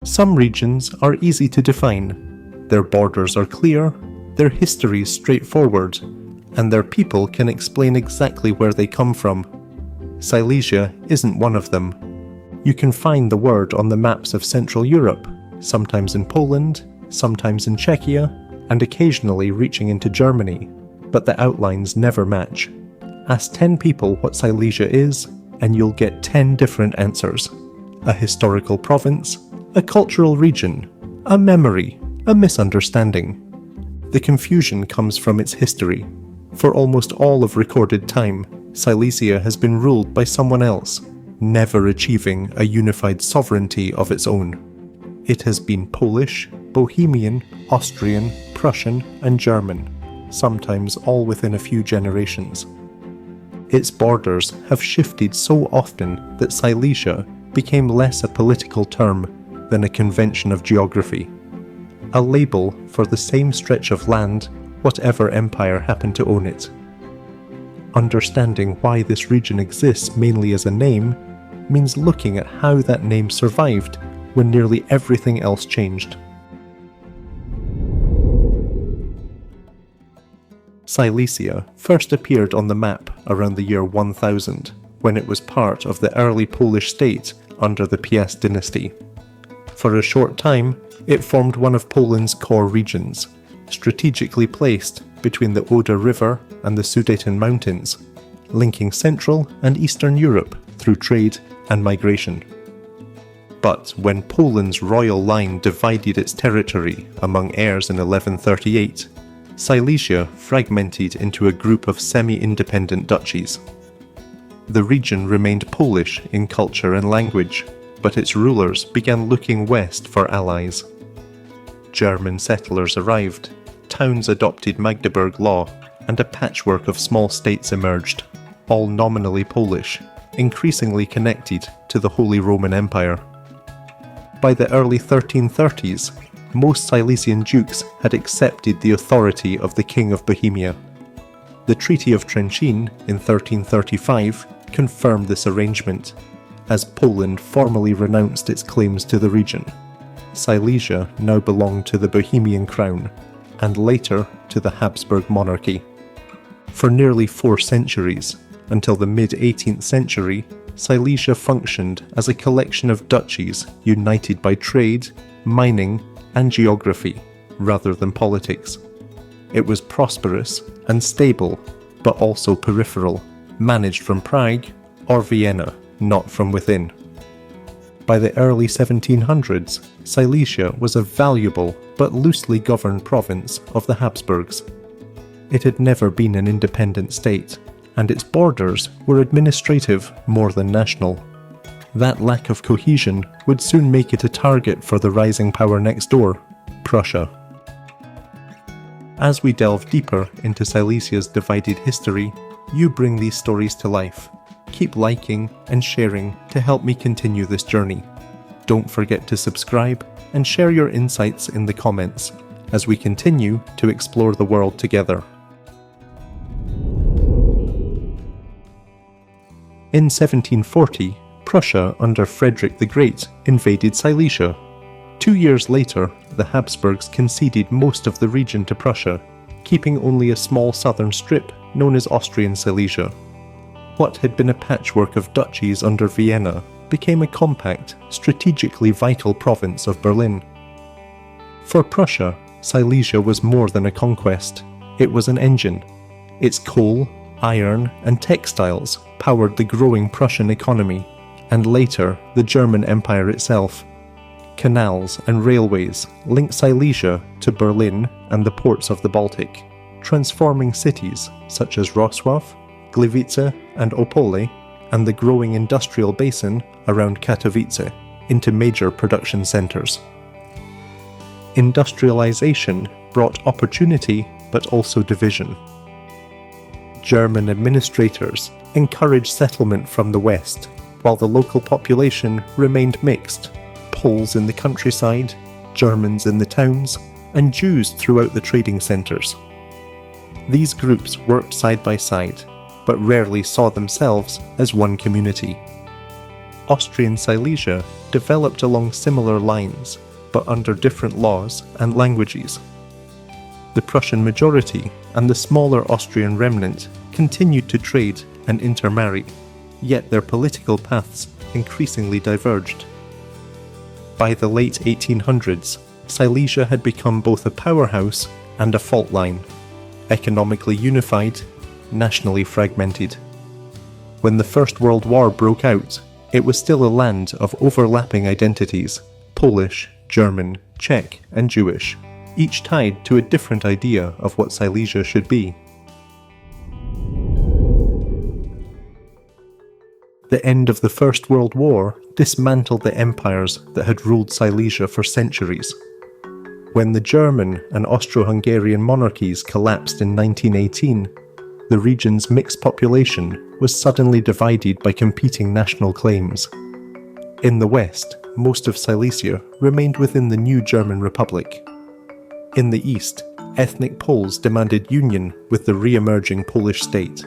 Some regions are easy to define. Their borders are clear, their history is straightforward, and their people can explain exactly where they come from. Silesia isn't one of them. You can find the word on the maps of Central Europe, sometimes in Poland, sometimes in Czechia, and occasionally reaching into Germany, but the outlines never match. Ask 10 people what Silesia is, and you'll get 10 different answers. A historical province, a cultural region, a memory, a misunderstanding. The confusion comes from its history. For almost all of recorded time, Silesia has been ruled by someone else, never achieving a unified sovereignty of its own. It has been Polish, Bohemian, Austrian, Prussian, and German, sometimes all within a few generations. Its borders have shifted so often that Silesia became less a political term than a convention of geography, a label for the same stretch of land, whatever empire happened to own it. Understanding why this region exists mainly as a name means looking at how that name survived when nearly everything else changed. Silesia first appeared on the map around the year 1000, when it was part of the early Polish state under the Piast dynasty. For a short time, it formed one of Poland's core regions, strategically placed between the Oder River and the Sudeten Mountains, linking Central and Eastern Europe through trade and migration. But when Poland's royal line divided its territory among heirs in 1138, Silesia fragmented into a group of semi-independent duchies. The region remained Polish in culture and language, but its rulers began looking west for allies. German settlers arrived, towns adopted Magdeburg law, and a patchwork of small states emerged, all nominally Polish, increasingly connected to the Holy Roman Empire. By the early 1330s, most Silesian dukes had accepted the authority of the King of Bohemia. The Treaty of Cieszyn in 1335 confirmed this arrangement, as Poland formally renounced its claims to the region. Silesia now belonged to the Bohemian crown, and later to the Habsburg monarchy. For nearly 4 centuries, until the mid-18th century, Silesia functioned as a collection of duchies united by trade, mining, and geography, rather than politics. It was prosperous and stable, but also peripheral, managed from Prague or Vienna, not from within. By the early 1700s, Silesia was a valuable but loosely governed province of the Habsburgs. It had never been an independent state, and its borders were administrative more than national. That lack of cohesion would soon make it a target for the rising power next door, Prussia. As we delve deeper into Silesia's divided history, you bring these stories to life. Keep liking and sharing to help me continue this journey. Don't forget to subscribe and share your insights in the comments as we continue to explore the world together. In 1740, Prussia under Frederick the Great invaded Silesia. 2 years later, the Habsburgs conceded most of the region to Prussia, keeping only a small southern strip known as Austrian Silesia. What had been a patchwork of duchies under Vienna became a compact, strategically vital province of Berlin. For Prussia, Silesia was more than a conquest. It was an engine. Its coal, iron, and textiles powered the growing Prussian economy, and later the German Empire itself. Canals and railways linked Silesia to Berlin and the ports of the Baltic, transforming cities such as Wroclaw, Gliwice, and Opole, and the growing industrial basin around Katowice into major production centres. Industrialization brought opportunity but also division. German administrators encouraged settlement from the west, while the local population remained mixed: Poles in the countryside, Germans in the towns, and Jews throughout the trading centres. These groups worked side by side, but rarely saw themselves as one community. Austrian Silesia developed along similar lines, but under different laws and languages. The Prussian majority and the smaller Austrian remnant continued to trade and intermarry, yet their political paths increasingly diverged. By the late 1800s, Silesia had become both a powerhouse and a fault line, economically unified, nationally fragmented. When the First World War broke out, it was still a land of overlapping identities: Polish, German, Czech, and Jewish, each tied to a different idea of what Silesia should be. The end of the First World War dismantled the empires that had ruled Silesia for centuries. When the German and Austro-Hungarian monarchies collapsed in 1918, the region's mixed population was suddenly divided by competing national claims. In the west, most of Silesia remained within the new German Republic. In the east, ethnic Poles demanded union with the re-emerging Polish state.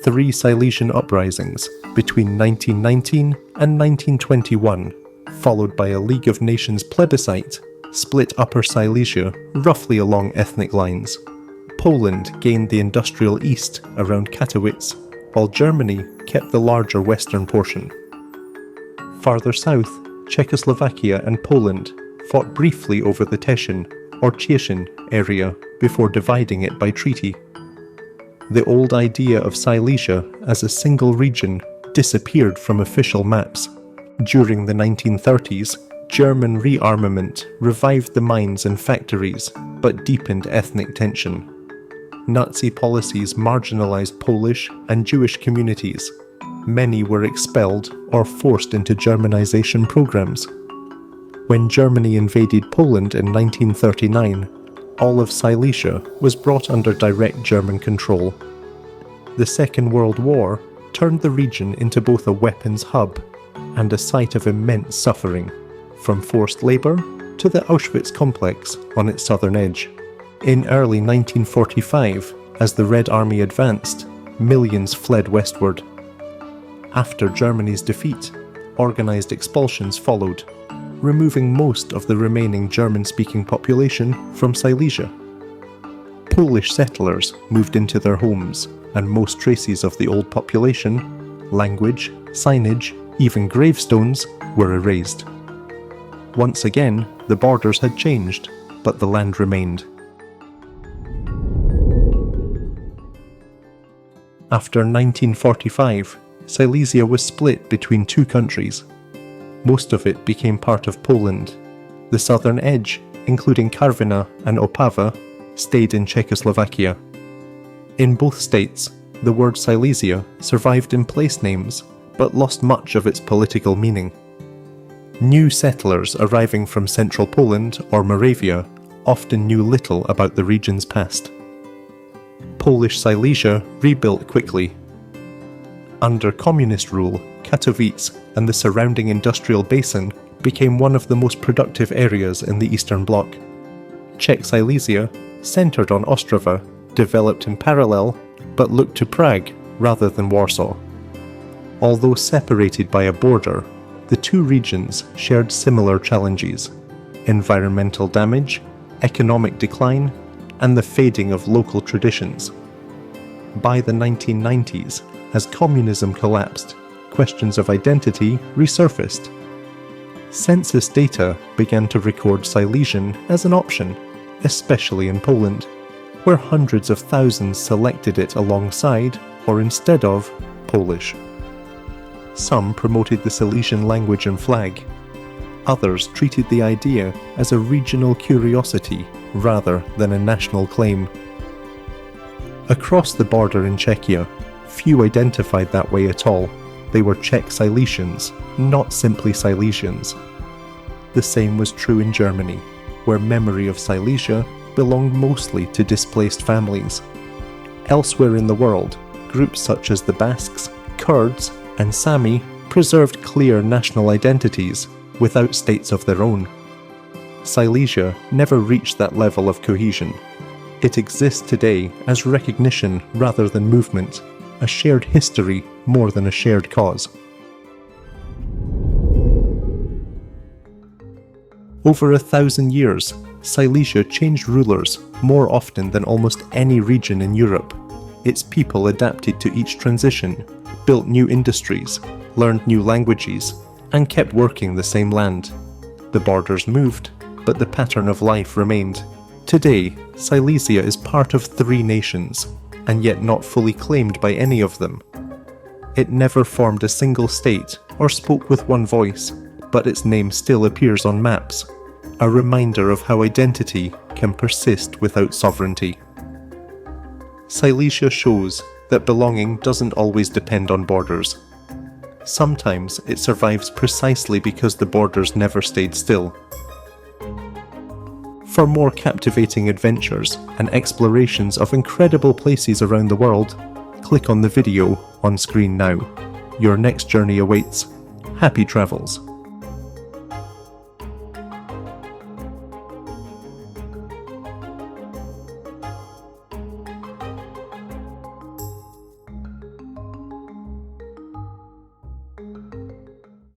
3 Silesian uprisings between 1919 and 1921, followed by a League of Nations plebiscite, split Upper Silesia roughly along ethnic lines. Poland gained the industrial east around Katowice, while Germany kept the larger western portion. Farther south, Czechoslovakia and Poland fought briefly over the Cieszyn, or Cieszyn, area before dividing it by treaty. The old idea of Silesia as a single region disappeared from official maps. During the 1930s, German rearmament revived the mines and factories, but deepened ethnic tension. Nazi policies marginalized Polish and Jewish communities. Many were expelled or forced into Germanization programs. When Germany invaded Poland in 1939, all of Silesia was brought under direct German control. The Second World War turned the region into both a weapons hub and a site of immense suffering, from forced labour to the Auschwitz complex on its southern edge. In early 1945, as the Red Army advanced, millions fled westward. After Germany's defeat, organised expulsions followed, removing most of the remaining German-speaking population from Silesia. Polish settlers moved into their homes, and most traces of the old population, language, signage, even gravestones, were erased. Once again, the borders had changed, but the land remained. After 1945, Silesia was split between 2 countries. Most of it became part of Poland. The southern edge, including Karvina and Opole, stayed in Czechoslovakia. In both states, the word Silesia survived in place names, but lost much of its political meaning. New settlers arriving from central Poland or Moravia often knew little about the region's past. Polish Silesia rebuilt quickly. Under communist rule, Katowice and the surrounding industrial basin became one of the most productive areas in the Eastern Bloc. Czech Silesia, centred on Ostrava, developed in parallel, but looked to Prague rather than Warsaw. Although separated by a border, the 2 regions shared similar challenges: environmental damage, economic decline, and the fading of local traditions. By the 1990s, as communism collapsed, questions of identity resurfaced. Census data began to record Silesian as an option, especially in Poland, where hundreds of thousands selected it alongside, or instead of, Polish. Some promoted the Silesian language and flag. Others treated the idea as a regional curiosity rather than a national claim. Across the border in Czechia, few identified that way at all. They were Czech Silesians, not simply Silesians. The same was true in Germany, where memory of Silesia belonged mostly to displaced families. Elsewhere in the world, groups such as the Basques, Kurds, and Sami preserved clear national identities without states of their own. Silesia never reached that level of cohesion. It exists today as recognition rather than movement, a shared history more than a shared cause. Over 1,000 years, Silesia changed rulers more often than almost any region in Europe. Its people adapted to each transition, built new industries, learned new languages, and kept working the same land. The borders moved, but the pattern of life remained. Today, Silesia is part of 3 nations, and yet not fully claimed by any of them. It never formed a single state or spoke with one voice, but its name still appears on maps, a reminder of how identity can persist without sovereignty. Silesia shows that belonging doesn't always depend on borders. Sometimes it survives precisely because the borders never stayed still. For more captivating adventures and explorations of incredible places around the world, click on the video on screen now. Your next journey awaits. Happy travels!